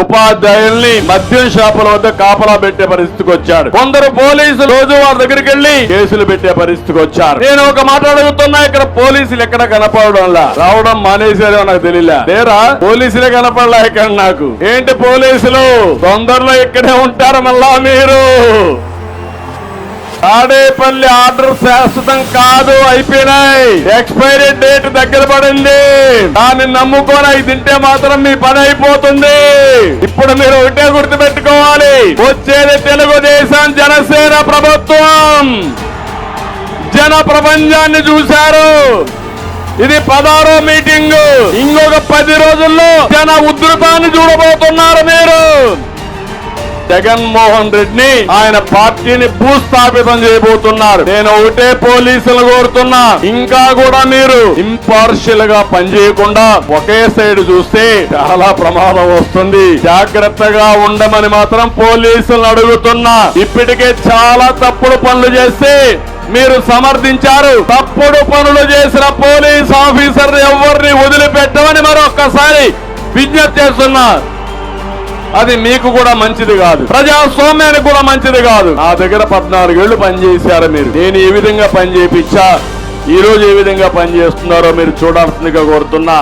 ఉపాధ్యాయుల్ని మద్యం షాపుల వద్ద కాపలా పెట్టే పరిస్థితికి వచ్చాడు. కొందరు పోలీసులు రోజు వారి దగ్గరికి వెళ్లి కేసులు పెట్టే పరిస్థితికి వచ్చారు. నేను ఒక మాట అడుగుతున్నా, ఇక్కడ పోలీసులు ఎక్కడ కనపడడంలా, రావడం మానేశారో నాకు తెలియలే. లేరా పోలీసులే కనపడలే ఇక్కడ నాకు. ఏంటి పోలీసులు తొందరలో ఇక్కడే ఉంటారు మళ్ళా మీరు. తాడేపల్లి ఆర్డర్ శాశ్వతం కాదు, అయిపోయినాయి. ఎక్స్పైరీ డేట్ దగ్గర పడింది. దాన్ని నమ్ముకొని అవి తింటే మాత్రం మీ పని అయిపోతుంది. ఇప్పుడు మీరు ఒకటే గుర్తు పెట్టుకోవాలి, వచ్చేది తెలుగుదేశం జనసేన ప్రభుత్వం. జన ప్రపంచాన్ని చూశారు. ఇది 16వ మీటింగ్. ఇంకొక 10 రోజుల్లో జన ఉధృతాన్ని చూడబోతున్నారు మీరు. జగన్మోహన్ రెడ్డిని ఆయన పార్టీని భూస్థాపితం చేయబోతున్నారు. నేను ఒకటే పోలీసులు కోరుతున్నా, ఇంకా కూడా మీరు ఇంపార్షియల్ గా పనిచేయకుండా ఒకే సైడ్ చూస్తే చాలా ప్రమాదం వస్తుంది. జాగ్రత్తగా ఉండమని మాత్రం పోలీసులను అడుగుతున్నా. ఇప్పటికే చాలా తప్పుడు పనులు చేస్తే మీరు సమర్థించారు. తప్పుడు పనులు చేసిన పోలీస్ ఆఫీసర్ ఎవరిని వదిలిపెట్టమని మరొక్కసారి విజ్ఞప్తి చేస్తున్నా. అది మీకు కూడా మంచిది కాదు, ప్రజాస్వామ్యానికి కూడా మంచిది కాదు. నా దగ్గర 14 ఏళ్లు పనిచేశారు మీరు. నేను ఏ విధంగా పని చేయించా, ఈ రోజు ఏ విధంగా పనిచేస్తున్నారో మీరు చూడాల్సిందిగా కోరుతున్నా.